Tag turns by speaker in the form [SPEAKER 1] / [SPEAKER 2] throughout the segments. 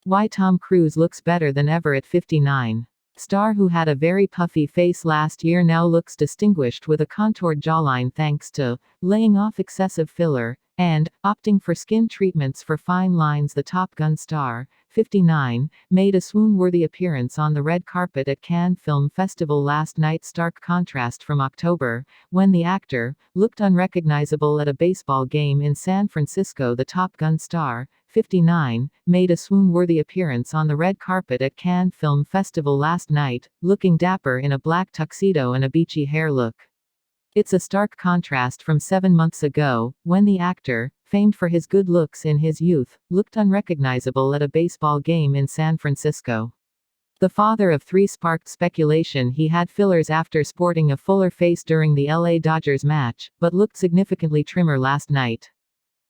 [SPEAKER 1] Why Tom Cruise looks better than ever at 59. Star who had a very puffy face last year now looks distinguished with a contoured jawline thanks to laying off excessive filler and opting for skin treatments for fine lines. The Top Gun star, 59, made a swoon-worthy appearance on the red carpet at Cannes Film Festival last night, stark contrast from October, when the actor looked unrecognizable at a baseball game in San Francisco. The Top Gun star, 59, made a swoon-worthy appearance on the red carpet at Cannes Film Festival last night, looking dapper in a black tuxedo and a beachy hair look. It's a stark contrast from 7 months ago, when the actor, famed for his good looks in his youth, looked unrecognizable at a baseball game in San Francisco. The father of 3 sparked speculation he had fillers after sporting a fuller face during the LA Dodgers match, but looked significantly trimmer last night.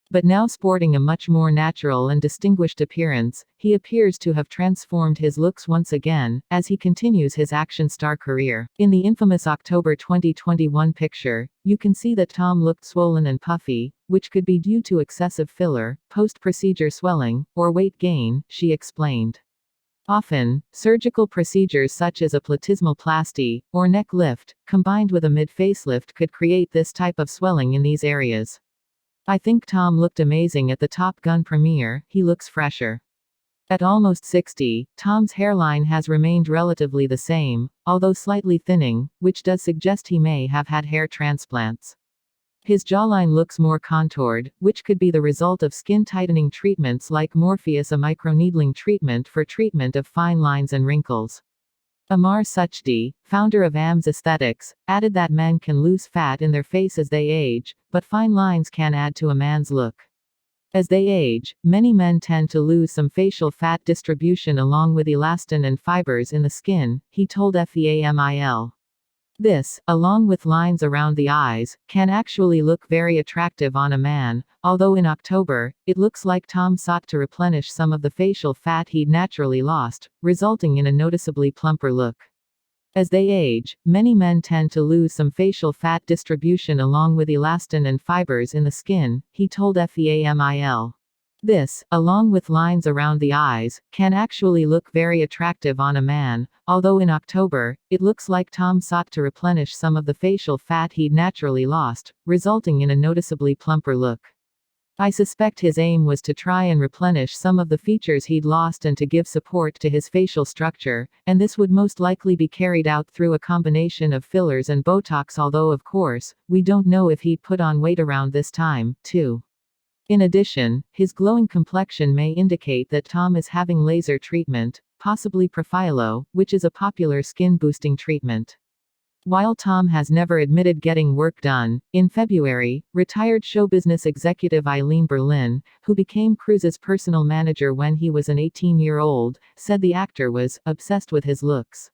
[SPEAKER 1] But now sporting a much more natural and distinguished appearance, he appears to have transformed his looks once again, as he continues his action star career. In the infamous October 2021 picture, you can see that Tom looked swollen and puffy, which could be due to excessive filler, post-procedure swelling, or weight gain, she explained. Often, surgical procedures such as a platysmoplasty, or neck lift, combined with a mid-facelift could create this type of swelling in these areas. I think Tom looked amazing at the Top Gun premiere. He looks fresher. At almost 60, Tom's hairline has remained relatively the same, although slightly thinning, which does suggest he may have had hair transplants. His jawline looks more contoured, which could be the result of skin tightening treatments like Morpheus, a microneedling treatment for treatment of fine lines and wrinkles. Amar Suchdi, founder of AMS Aesthetics, added that men can lose fat in their face as they age, but fine lines can add to a man's look. As they age, many men tend to lose some facial fat distribution along with elastin and fibers in the skin, he told FEAMIL. This, along with lines around the eyes, can actually look very attractive on a man, although in October, it looks like Tom sought to replenish some of the facial fat he'd naturally lost, resulting in a noticeably plumper look. As they age, many men tend to lose some facial fat distribution along with elastin and fibers in the skin, he told FEAMIL. This, along with lines around the eyes, can actually look very attractive on a man, although in October, it looks like Tom sought to replenish some of the facial fat he'd naturally lost, resulting in a noticeably plumper look. I suspect his aim was to try and replenish some of the features he'd lost and to give support to his facial structure, and this would most likely be carried out through a combination of fillers and Botox, although of course, we don't know if he'd put on weight around this time, too. In addition, his glowing complexion may indicate that Tom is having laser treatment, possibly Profilo, which is a popular skin-boosting treatment. While Tom has never admitted getting work done, in February, retired show business executive Eileen Berlin, who became Cruise's personal manager when he was an 18-year-old, said the actor was obsessed with his looks.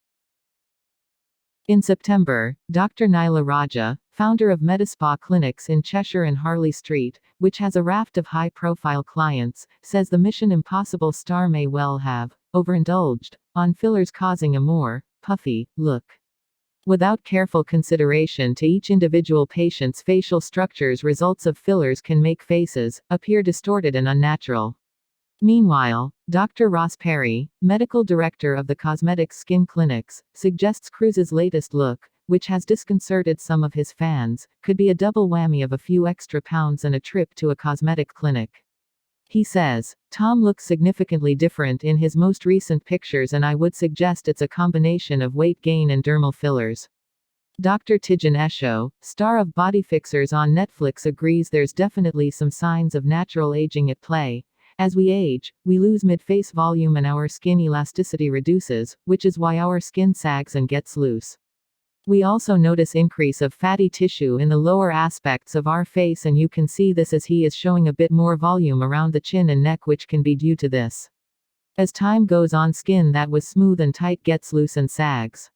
[SPEAKER 1] In September, Dr. Naila Raja, founder of Medispa clinics in Cheshire and Harley Street, which has a raft of high-profile clients, says the Mission Impossible star may well have overindulged on fillers, causing a more puffy look. Without careful consideration to each individual patient's facial structures, results of fillers can make faces appear distorted and unnatural. Meanwhile, Dr. Ross Perry, medical director of the Cosmetics Skin Clinics, suggests Cruise's latest look, which has disconcerted some of his fans, could be a double whammy of a few extra pounds and a trip to a cosmetic clinic. He says, Tom looks significantly different in his most recent pictures, and I would suggest it's a combination of weight gain and dermal fillers. Dr. Tijan Esho, star of Body Fixers on Netflix, agrees there's definitely some signs of natural aging at play. As we age, we lose mid-face volume and our skin elasticity reduces, which is why our skin sags and gets loose. We also notice increase of fatty tissue in the lower aspects of our face, and you can see this as he is showing a bit more volume around the chin and neck, which can be due to this. As time goes on, skin that was smooth and tight gets loose and sags.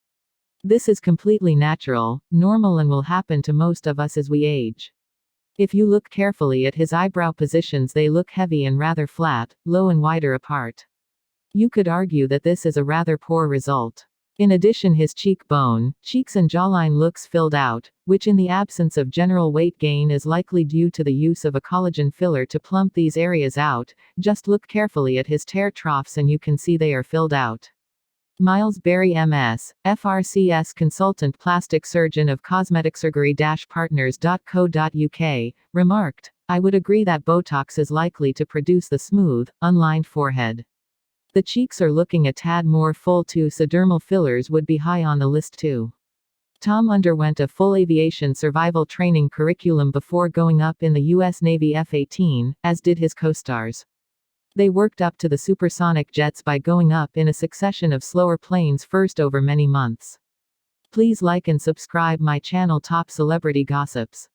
[SPEAKER 1] This is completely natural, normal, and will happen to most of us as we age. If you look carefully at his eyebrow positions, they look heavy and rather flat, low and wider apart. You could argue that this is a rather poor result. In addition, his cheeks and jawline looks filled out, which in the absence of general weight gain is likely due to the use of a collagen filler to plump these areas out. Just look carefully at his tear troughs and you can see they are filled out. Miles Berry MS, FRCS consultant plastic surgeon of cosmeticsurgery-partners.co.uk, remarked, "I would agree that Botox is likely to produce the smooth, unlined forehead. The cheeks are looking a tad more full too, so dermal fillers would be high on the list too." Tom underwent a full aviation survival training curriculum before going up in the U.S. Navy F-18, as did his co-stars. They worked up to the supersonic jets by going up in a succession of slower planes first over many months. Please like and subscribe my channel Top Celebrity Gossips.